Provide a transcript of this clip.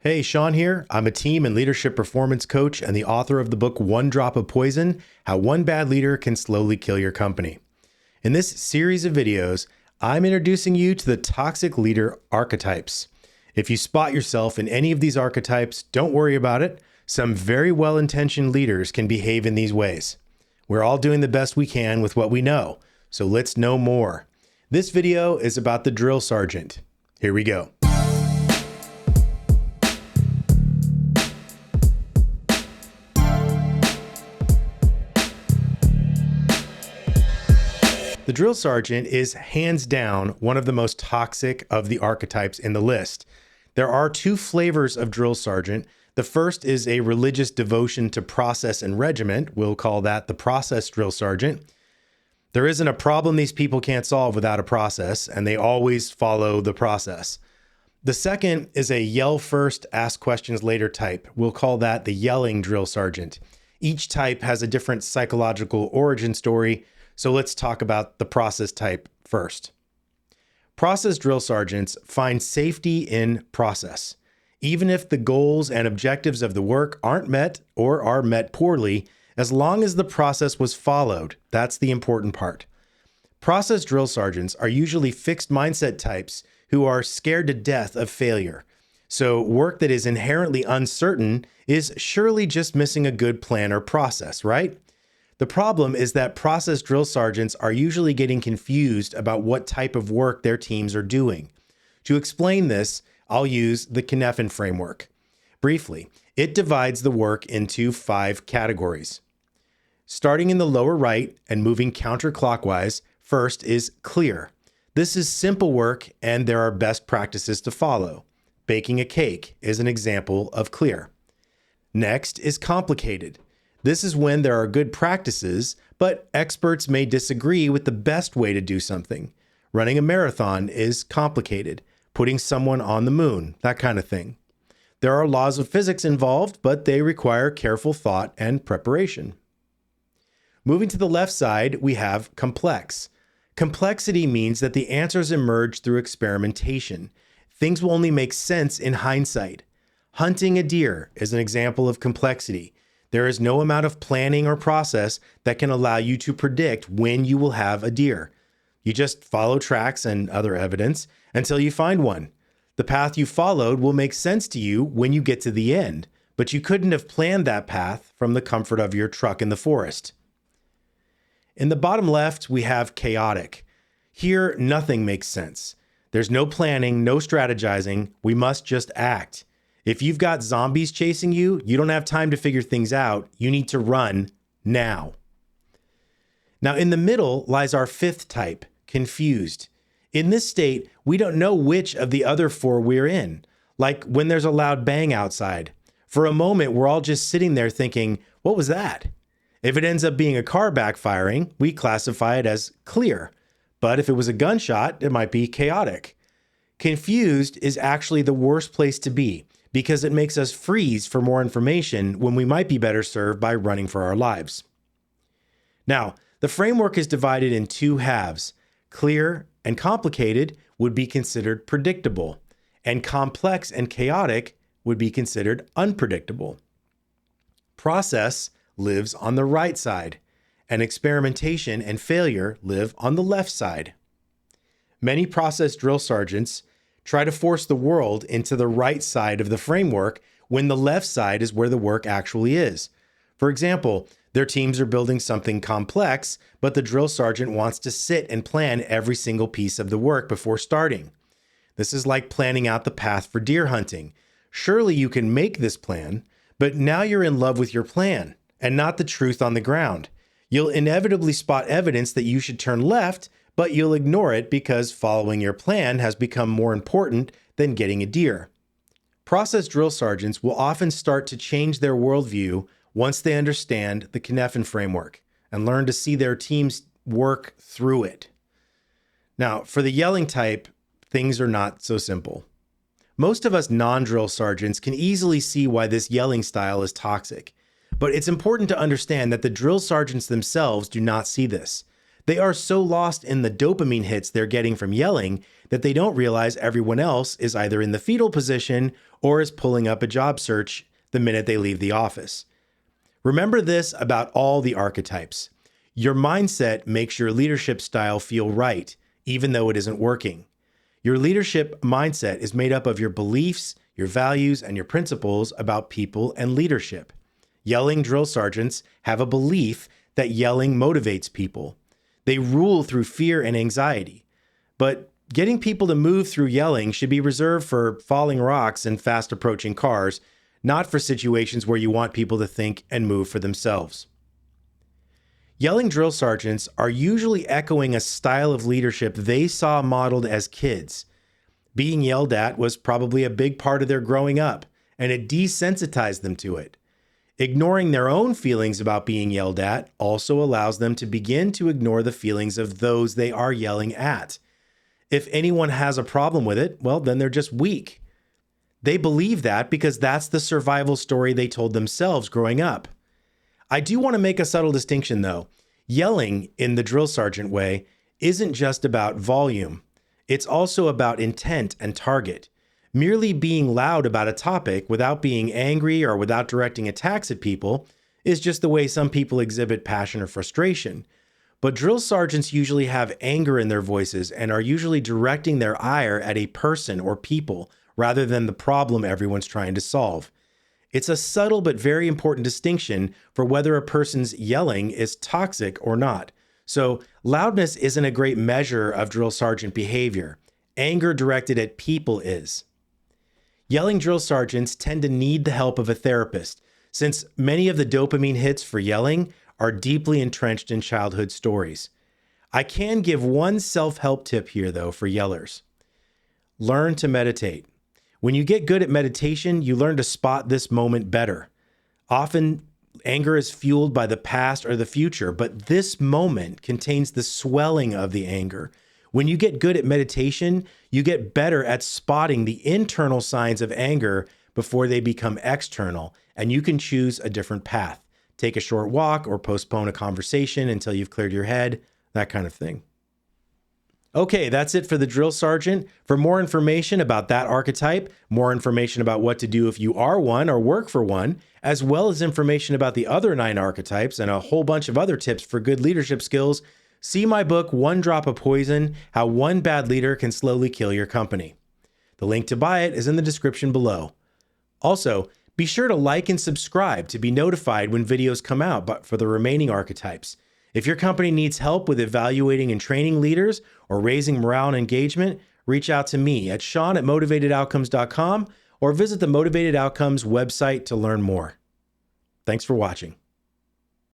Hey, Sean here. I'm a team and leadership performance coach and the author of the book One Drop of Poison: How One Bad Leader Can Slowly Kill Your Company. In this series of videos, I'm introducing you to the toxic leader archetypes. If you spot yourself in any of these archetypes, don't worry about it. Some very well-intentioned leaders can behave in these ways. We're all doing the best we can with what we know, so let's know more. This video is about the drill sergeant. Here we go. The drill sergeant is hands down one of the most toxic of the archetypes in the list. There are two flavors of drill sergeant. The first is a religious devotion to process and regiment. We'll call that the process drill sergeant. There isn't a problem these people can't solve without a process, and they always follow the process. The second is a yell first, ask questions later type. We'll call that the yelling drill sergeant. Each type has a different psychological origin story. So let's talk about the process type first. Process drill sergeants find safety in process. Even if the goals and objectives of the work aren't met or are met poorly, as long as the process was followed, that's the important part. Process drill sergeants are usually fixed mindset types who are scared to death of failure. So work that is inherently uncertain is surely just missing a good plan or process, right? The problem is that process drill sergeants are usually getting confused about what type of work their teams are doing. To explain this, I'll use the Cynefin framework. Briefly, it divides the work into 5 categories. Starting in the lower right and moving counterclockwise, first is clear. This is simple work and there are best practices to follow. Baking a cake is an example of clear. Next is complicated. This is when there are good practices, but experts may disagree with the best way to do something. Running a marathon is complicated. Putting someone on the moon, that kind of thing. There are laws of physics involved, but they require careful thought and preparation. Moving to the left side, we have complex. Complexity means that the answers emerge through experimentation. Things will only make sense in hindsight. Hunting a deer is an example of complexity. There is no amount of planning or process that can allow you to predict when you will have a deer. You just follow tracks and other evidence until you find one. The path you followed will make sense to you when you get to the end, but you couldn't have planned that path from the comfort of your truck in the forest. In the bottom left, we have chaotic. Here, nothing makes sense. There's no planning, no strategizing. We must just act. If you've got zombies chasing you, you don't have time to figure things out. You need to run now. Now, in the middle lies our 5th type, confused. In this state, we don't know which of the other 4 we're in, like when there's a loud bang outside. For a moment, we're all just sitting there thinking, what was that? If it ends up being a car backfiring, we classify it as clear. But if it was a gunshot, it might be chaotic. Confused is actually the worst place to be, because it makes us freeze for more information when we might be better served by running for our lives. Now, the framework is divided in 2 halves. Clear and complicated would be considered predictable, and complex and chaotic would be considered unpredictable. Process lives on the right side, and experimentation and failure live on the left side. Many process drill sergeants try to force the world into the right side of the framework when the left side is where the work actually is. For example, their teams are building something complex, but the drill sergeant wants to sit and plan every single piece of the work before starting. This is like planning out the path for deer hunting. Surely you can make this plan, but now you're in love with your plan and not the truth on the ground. You'll inevitably spot evidence that you should turn left, but you'll ignore it because following your plan has become more important than getting a deer. Process drill sergeants will often start to change their worldview once they understand the Cynefin framework and learn to see their teams work through it. Now, for the yelling type, things are not so simple. Most of us non-drill sergeants can easily see why this yelling style is toxic, but it's important to understand that the drill sergeants themselves do not see this. They are so lost in the dopamine hits they're getting from yelling that they don't realize everyone else is either in the fetal position or is pulling up a job search the minute they leave the office. Remember this about all the archetypes. Your mindset makes your leadership style feel right, even though it isn't working. Your leadership mindset is made up of your beliefs, your values, and your principles about people and leadership. Yelling drill sergeants have a belief that yelling motivates people. They rule through fear and anxiety. But getting people to move through yelling should be reserved for falling rocks and fast approaching cars, not for situations where you want people to think and move for themselves. Yelling drill sergeants are usually echoing a style of leadership they saw modeled as kids. Being yelled at was probably a big part of their growing up, and it desensitized them to it. Ignoring their own feelings about being yelled at also allows them to begin to ignore the feelings of those they are yelling at. If anyone has a problem with it, well, then they're just weak. They believe that because that's the survival story they told themselves growing up. I do want to make a subtle distinction, though. Yelling in the drill sergeant way isn't just about volume. It's also about intent and target. Merely being loud about a topic without being angry or without directing attacks at people is just the way some people exhibit passion or frustration. But drill sergeants usually have anger in their voices and are usually directing their ire at a person or people rather than the problem everyone's trying to solve. It's a subtle but very important distinction for whether a person's yelling is toxic or not. So loudness isn't a great measure of drill sergeant behavior. Anger directed at people is. Yelling drill sergeants tend to need the help of a therapist, since many of the dopamine hits for yelling are deeply entrenched in childhood stories. I can give one self-help tip here, though, for yellers. Learn to meditate. When you get good at meditation, you learn to spot this moment better. Often, anger is fueled by the past or the future, but this moment contains the swelling of the anger. When you get good at meditation, you get better at spotting the internal signs of anger before they become external, and you can choose a different path. Take a short walk or postpone a conversation until you've cleared your head, that kind of thing. Okay, that's it for the drill sergeant. For more information about that archetype, more information about what to do if you are one or work for one, as well as information about the other 9 archetypes and a whole bunch of other tips for good leadership skills, see my book, One Drop of Poison: How One Bad Leader Can Slowly Kill Your Company. The link to buy it is in the description below. Also, be sure to like and subscribe to be notified when videos come out, but for the remaining archetypes. If your company needs help with evaluating and training leaders or raising morale and engagement, reach out to me at Sean@motivatedoutcomes.com or visit the Motivated Outcomes website to learn more. Thanks for watching.